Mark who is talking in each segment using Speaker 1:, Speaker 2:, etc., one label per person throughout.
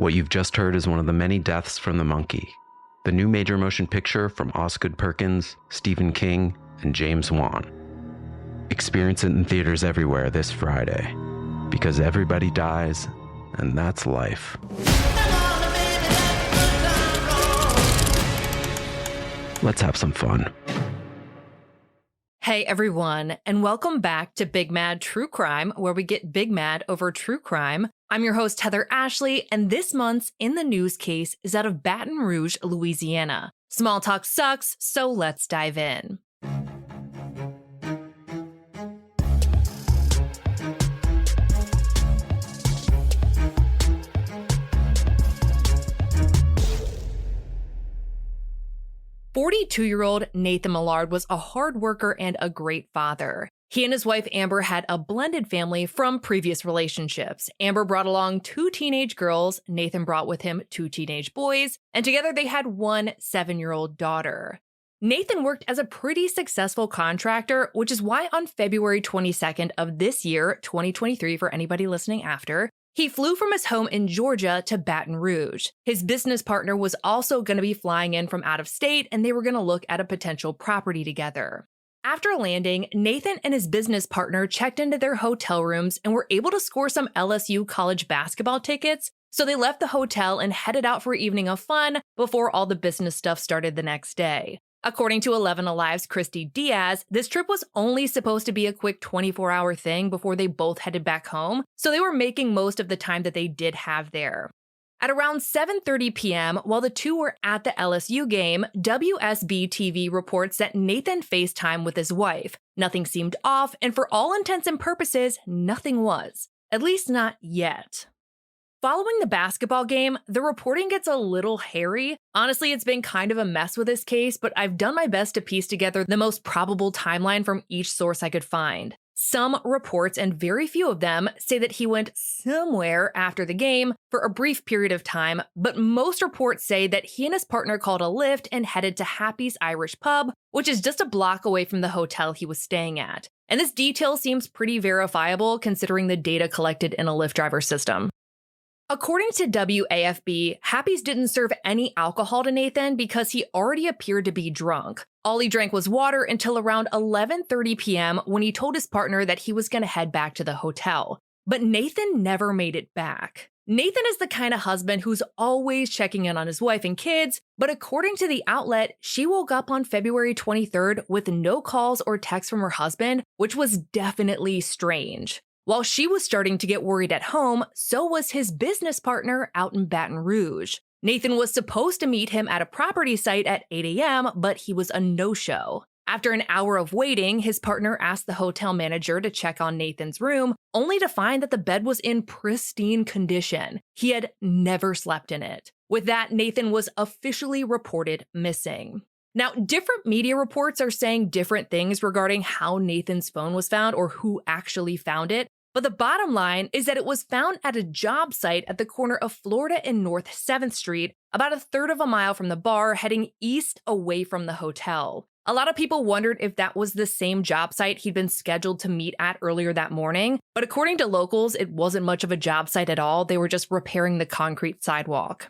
Speaker 1: What you've just heard is one of the many deaths from the monkey, the new major motion picture from Osgood Perkins, Stephen King, and James Wan. Experience it in theaters everywhere this Friday, because everybody dies, and that's life. Let's have some fun.
Speaker 2: Hey everyone, and welcome back to Big Mad True Crime, where we get big mad over true crime. I'm your host, Heather Ashley, and this month's In the News case is out of Baton Rouge, Louisiana. Small talk sucks, so let's dive in. "42-year-old Nathan Millard was a hard worker and a great father. He and his wife Amber had a blended family from previous relationships. Amber brought along 2 teenage girls, Nathan brought with him 2 teenage boys, and together they had one 7-year-old daughter. Nathan worked as a pretty successful contractor, which is why on February 22nd of this year, 2023 for anybody listening after, he flew from his home in Georgia to Baton Rouge. His business partner was also going to be flying in from out of state, and they were going to look at a potential property together. After landing, Nathan and his business partner checked into their hotel rooms and were able to score some LSU college basketball tickets, so they left the hotel and headed out for an evening of fun before all the business stuff started the next day. According to 11 Alive's Christy Diaz, this trip was only supposed to be a quick 24-hour thing before they both headed back home, so they were making most of the time that they did have there. At around 7:30 p.m., while the two were at the LSU game, WSB-TV reports that Nathan FaceTimed with his wife. Nothing seemed off, and for all intents and purposes, nothing was. At least not yet. Following the basketball game, the reporting gets a little hairy. Honestly, it's been kind of a mess with this case, but I've done my best to piece together the most probable timeline from each source I could find. Some reports, and very few of them, say that he went somewhere after the game for a brief period of time, but most reports say that he and his partner called a Lyft and headed to Happy's Irish Pub, which is just a block away from the hotel he was staying at. And this detail seems pretty verifiable considering the data collected in a Lyft driver system. According to WAFB, Happy's didn't serve any alcohol to Nathan because he already appeared to be drunk. All he drank was water until around 11:30 p.m. when he told his partner that he was going to head back to the hotel. But Nathan never made it back. Nathan is the kind of husband who's always checking in on his wife and kids, but according to the outlet, she woke up on February 23rd with no calls or texts from her husband, which was definitely strange. While she was starting to get worried at home, so was his business partner out in Baton Rouge. Nathan was supposed to meet him at a property site at 8 a.m., but he was a no-show. After an hour of waiting, his partner asked the hotel manager to check on Nathan's room, only to find that the bed was in pristine condition. He had never slept in it. With that, Nathan was officially reported missing. Now, different media reports are saying different things regarding how Nathan's phone was found or who actually found it, but the bottom line is that it was found at a job site at the corner of Florida and North 7th Street, about 1/3 of a mile from the bar, heading east away from the hotel. A lot of people wondered if that was the same job site he'd been scheduled to meet at earlier that morning, but according to locals, it wasn't much of a job site at all. They were just repairing the concrete sidewalk.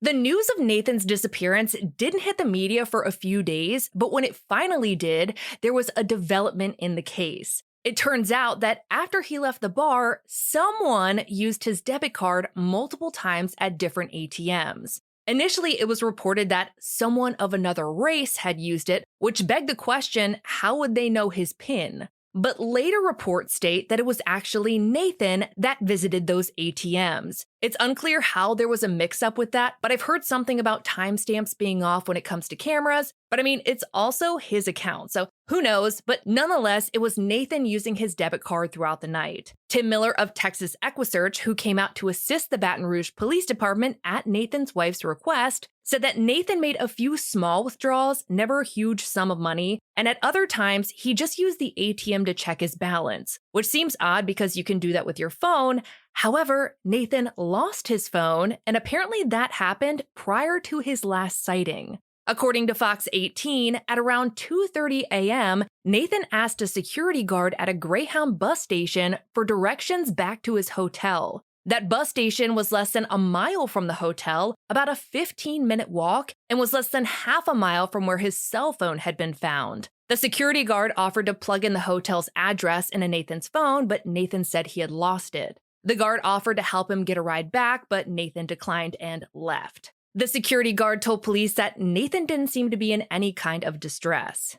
Speaker 2: The news of Nathan's disappearance didn't hit the media for a few days, but when it finally did, there was a development in the case. It turns out that after he left the bar, someone used his debit card multiple times at different ATMs. Initially, it was reported that someone of another race had used it, which begged the question, how would they know his PIN? But later reports state that it was actually Nathan that visited those ATMs. It's unclear how there was a mix-up with that, but I've heard something about timestamps being off when it comes to cameras, but I mean, it's also his account, so who knows, but nonetheless, it was Nathan using his debit card throughout the night. Tim Miller of Texas EquiSearch, who came out to assist the Baton Rouge Police Department at Nathan's wife's request, said that Nathan made a few small withdrawals, never a huge sum of money, and at other times, he just used the ATM to check his balance, which seems odd because you can do that with your phone. However, Nathan lost his phone, and apparently that happened prior to his last sighting. According to Fox 18, at around 2:30 a.m., Nathan asked a security guard at a Greyhound bus station for directions back to his hotel. That bus station was less than a mile from the hotel, about a 15-minute walk, and was less than half a mile from where his cell phone had been found. The security guard offered to plug in the hotel's address into Nathan's phone, but Nathan said he had lost it. The guard offered to help him get a ride back, but Nathan declined and left. The security guard told police that Nathan didn't seem to be in any kind of distress.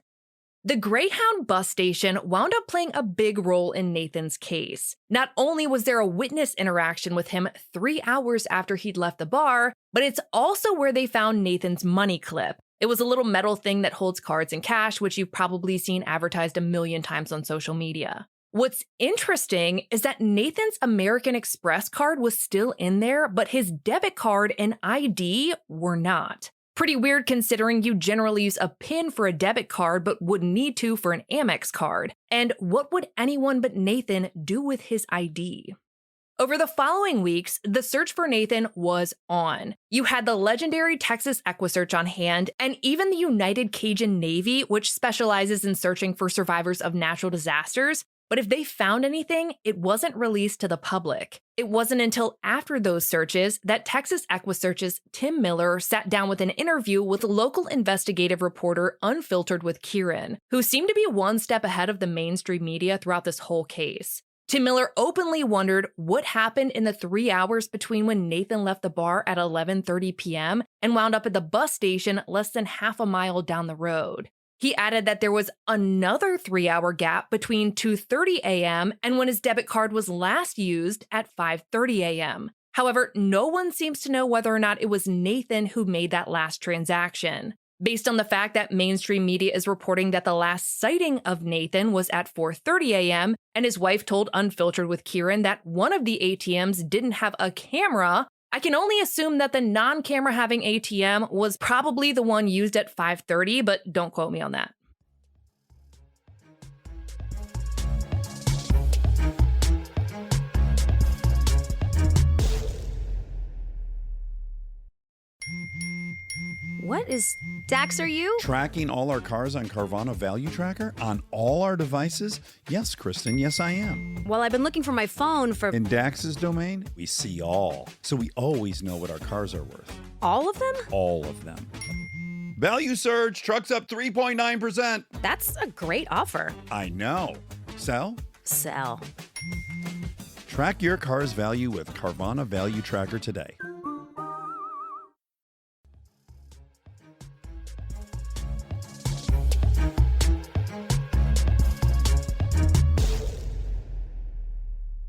Speaker 2: The Greyhound bus station wound up playing a big role in Nathan's case. Not only was there a witness interaction with him 3 hours after he'd left the bar, but it's also where they found Nathan's money clip. It was a little metal thing that holds cards and cash, which you've probably seen advertised a million times on social media. What's interesting is that Nathan's American Express card was still in there, but his debit card and ID were not. Pretty weird considering you generally use a PIN for a debit card but wouldn't need to for an Amex card. And what would anyone but Nathan do with his ID? Over the following weeks, the search for Nathan was on. You had the legendary Texas EquiSearch on hand, and even the United Cajun Navy, which specializes in searching for survivors of natural disasters. But if they found anything, it wasn't released to the public. It wasn't until after those searches that Texas EquiSearch's Tim Miller sat down with an interview with local investigative reporter Unfiltered with Kieran, who seemed to be one step ahead of the mainstream media throughout this whole case. Tim Miller openly wondered what happened in the 3 hours between when Nathan left the bar at 11:30 p.m. and wound up at the bus station less than half a mile down the road. He added that there was another 3-hour gap between 2:30 a.m. and when his debit card was last used at 5:30 a.m. However, no one seems to know whether or not it was Nathan who made that last transaction. Based on the fact that mainstream media is reporting that the last sighting of Nathan was at 4:30 a.m., and his wife told Unfiltered with Kieran that one of the ATMs didn't have a camera, I can only assume that the non-camera having ATM was probably the one used at 5:30, but don't quote me on that.
Speaker 3: What is Dax, are you?
Speaker 4: Tracking all our cars on Carvana Value Tracker on all our devices? Yes, Kristen, yes I am.
Speaker 3: Well, I've been looking for my phone for...
Speaker 4: In Dax's domain, we see all. So we always know what our cars are worth.
Speaker 3: All of them?
Speaker 4: All of them. Value surge, trucks up 3.9%.
Speaker 3: That's a great offer.
Speaker 4: I know. Sell?
Speaker 3: Sell.
Speaker 4: Track your car's value with Carvana Value Tracker today.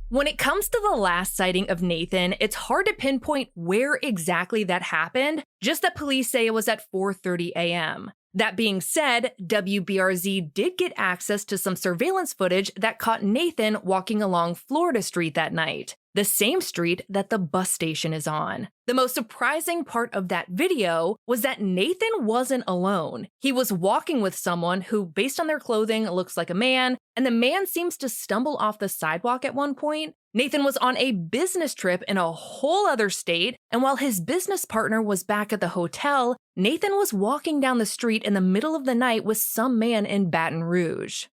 Speaker 2: When it comes to the last sighting of Nathan, it's hard to pinpoint where exactly that happened, just that police say it was at 4:30 a.m. That being said, WBRZ did get access to some surveillance footage that caught Nathan walking along Florida Street that night, the same street that the bus station is on. The most surprising part of that video was that Nathan wasn't alone. He was walking with someone who, based on their clothing, looks like a man, and the man seems to stumble off the sidewalk at one point. Nathan was on a business trip in a whole other state, and while his business partner was back at the hotel, Nathan was walking down the street in the middle of the night with some man in Baton Rouge.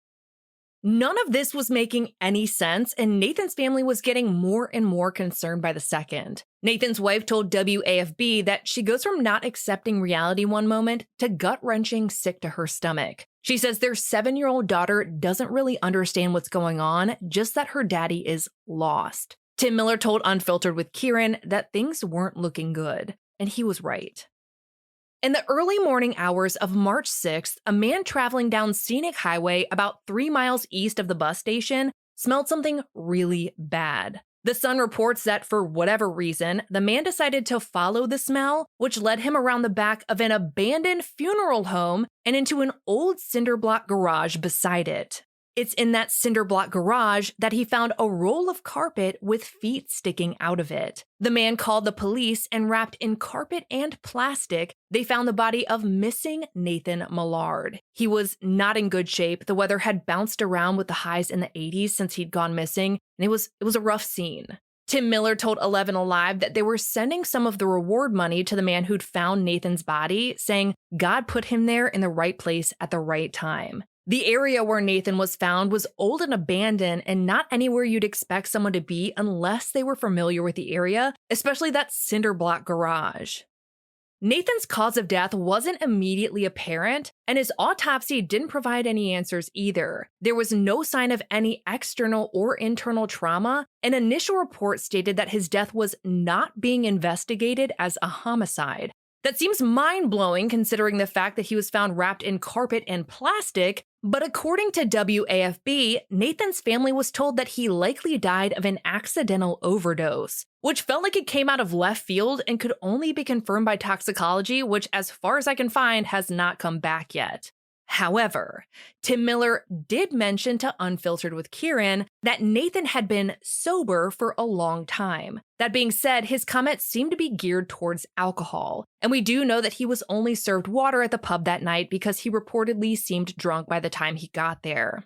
Speaker 2: None of this was making any sense, and Nathan's family was getting more and more concerned by the second. Nathan's wife told WAFB that she goes from not accepting reality one moment to gut-wrenching sick to her stomach. She says their 7-year-old daughter doesn't really understand what's going on, just that her daddy is lost. Tim Miller told Unfiltered with Kieran that things weren't looking good, and he was right. In the early morning hours of March 6th, a man traveling down Scenic Highway about 3 miles east of the bus station smelled something really bad. The Sun reports that for whatever reason, the man decided to follow the smell, which led him around the back of an abandoned funeral home and into an old cinder block garage beside it. It's in that cinder block garage that he found a roll of carpet with feet sticking out of it. The man called the police, and wrapped in carpet and plastic, they found the body of missing Nathan Millard. He was not in good shape. The weather had bounced around with the highs in the 80s since he'd gone missing, and it was a rough scene. Tim Miller told 11 Alive that they were sending some of the reward money to the man who'd found Nathan's body, saying God put him there in the right place at the right time. The area where Nathan was found was old and abandoned and not anywhere you'd expect someone to be unless they were familiar with the area, especially that cinder block garage. Nathan's cause of death wasn't immediately apparent, and his autopsy didn't provide any answers either. There was no sign of any external or internal trauma. An initial report stated that his death was not being investigated as a homicide. That seems mind-blowing considering the fact that he was found wrapped in carpet and plastic, but according to WAFB, Nathan's family was told that he likely died of an accidental overdose, which felt like it came out of left field and could only be confirmed by toxicology, which, as far as I can find, has not come back yet. However, Tim Miller did mention to Unfiltered with Kieran that Nathan had been sober for a long time. That being said, his comments seem to be geared towards alcohol, and we do know that he was only served water at the pub that night because he reportedly seemed drunk by the time he got there.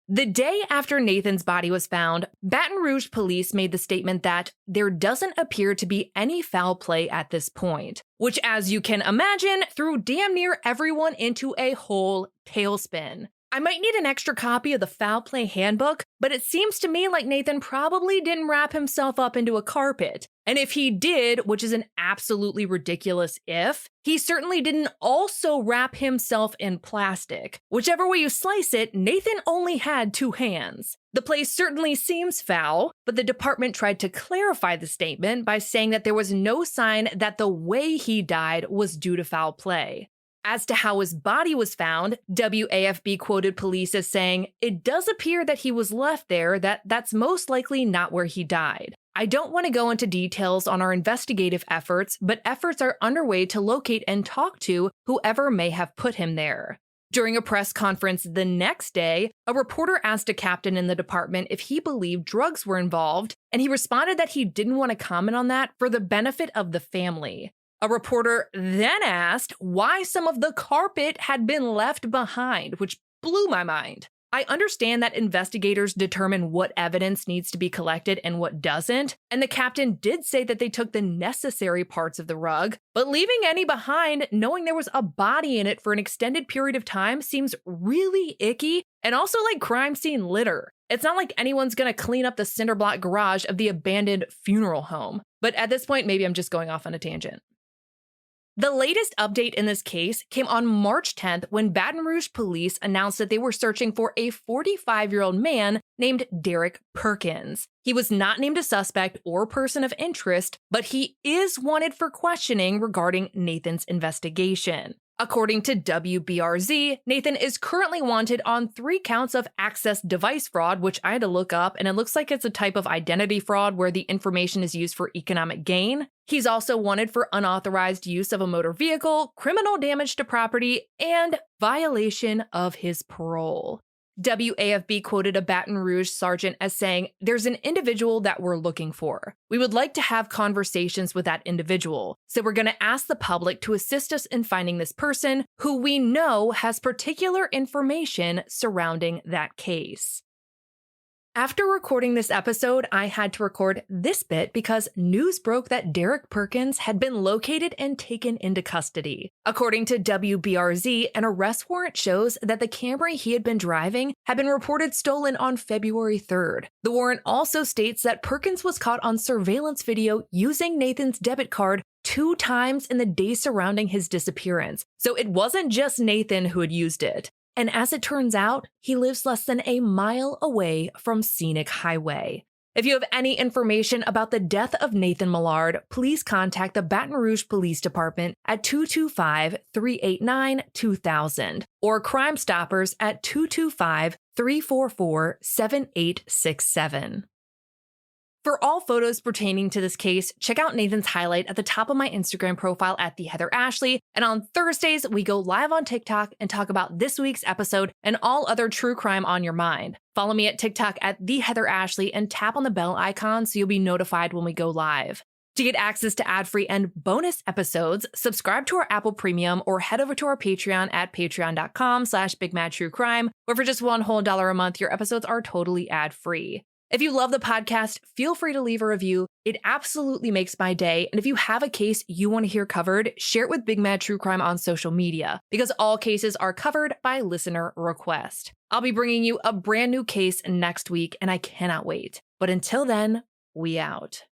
Speaker 2: The day after Nathan's body was found, Baton Rouge police made the statement that there doesn't appear to be any foul play at this point, which, as you can imagine, threw damn near everyone into a whole tailspin. I might need an extra copy of the foul play handbook, but it seems to me like Nathan probably didn't wrap himself up into a carpet. And if he did, which is an absolutely ridiculous if, he certainly didn't also wrap himself in plastic. Whichever way you slice it, Nathan only had 2 hands. The place certainly seems foul, but the department tried to clarify the statement by saying that there was no sign that the way he died was due to foul play. As to how his body was found, WAFB quoted police as saying, "It does appear that he was left there, that's most likely not where he died. I don't want to go into details on our investigative efforts, but efforts are underway to locate and talk to whoever may have put him there." During a press conference the next day, a reporter asked a captain in the department if he believed drugs were involved, and he responded that he didn't want to comment on that for the benefit of the family. A reporter then asked why some of the carpet had been left behind, which blew my mind. I understand that investigators determine what evidence needs to be collected and what doesn't, and the captain did say that they took the necessary parts of the rug, but leaving any behind, knowing there was a body in it for an extended period of time, seems really icky and also like crime scene litter. It's not like anyone's gonna clean up the cinder block garage of the abandoned funeral home, but at this point, maybe I'm just going off on a tangent. The latest update in this case came on March 10th when Baton Rouge police announced that they were searching for a 45-year-old man named Derek Perkins. He was not named a suspect or person of interest, but he is wanted for questioning regarding Nathan's investigation. According to WBRZ, Nathan is currently wanted on 3 counts of access device fraud, which I had to look up, and it looks like it's a type of identity fraud where the information is used for economic gain. He's also wanted for unauthorized use of a motor vehicle, criminal damage to property, and violation of his parole. WAFB quoted a Baton Rouge sergeant as saying, "There's an individual that we're looking for. We would like to have conversations with that individual. So we're going to ask the public to assist us in finding this person who we know has particular information surrounding that case." After recording this episode, I had to record this bit because news broke that Derek Perkins had been located and taken into custody. According to WBRZ, an arrest warrant shows that the Camry he had been driving had been reported stolen on February 3rd. The warrant also states that Perkins was caught on surveillance video using Nathan's debit card 2 times in the days surrounding his disappearance. So it wasn't just Nathan who had used it. And as it turns out, he lives less than a mile away from Scenic Highway. If you have any information about the death of Nathan Millard, please contact the Baton Rouge Police Department at 225-389-2000 or Crime Stoppers at 225-344-7867. For all photos pertaining to this case, check out Nathan's highlight at the top of my Instagram profile at @TheHeatherAshley. And on Thursdays, we go live on TikTok and talk about this week's episode and all other true crime on your mind. Follow me at TikTok at @TheHeatherAshley and tap on the bell icon so you'll be notified when we go live. To get access to ad-free and bonus episodes, subscribe to our Apple Premium or head over to our Patreon at patreon.com/BigMadTrueCrime, where for just $1 whole a month, your episodes are totally ad-free. If you love the podcast, feel free to leave a review. It absolutely makes my day. And if you have a case you want to hear covered, share it with Big Mad True Crime on social media, because all cases are covered by listener request. I'll be bringing you a brand new case next week, and I cannot wait. But until then, we out.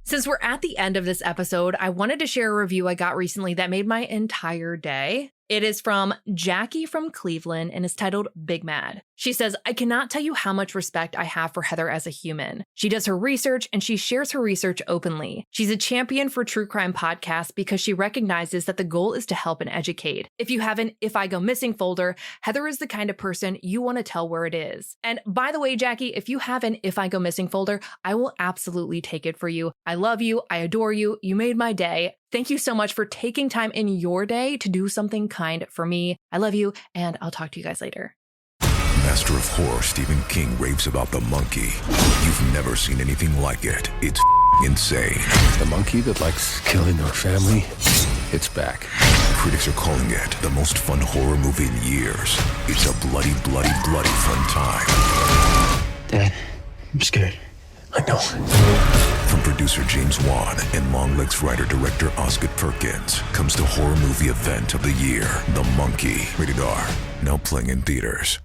Speaker 2: Since we're at the end of this episode, I wanted to share a review I got recently that made my entire day. It is from Jackie from Cleveland and is titled Big Mad. She says, I cannot tell you how much respect I have for Heather as a human. She does her research and she shares her research openly. She's a champion for true crime podcasts because she recognizes that the goal is to help and educate. If you have an If I Go Missing folder, Heather is the kind of person you want to tell where it is. And by the way, Jackie, if you have an If I Go Missing folder, I will absolutely take it for you. I love you. I adore you. You made my day. Thank you so much for taking time in your day to do something kind for me. I love you, and I'll talk to you guys later.
Speaker 5: Master of horror Stephen King raves about the monkey. You've never seen anything like it. It's insane.
Speaker 6: The monkey that likes killing our family, it's back.
Speaker 5: Critics are calling it the most fun horror movie in years. It's a bloody, bloody, bloody fun time.
Speaker 6: Dad, I'm scared. I know.
Speaker 5: From producer James Wan and Longlegs writer-director Osgood Perkins comes the horror movie event of the year, The Monkey. Rated R. Now playing in theaters.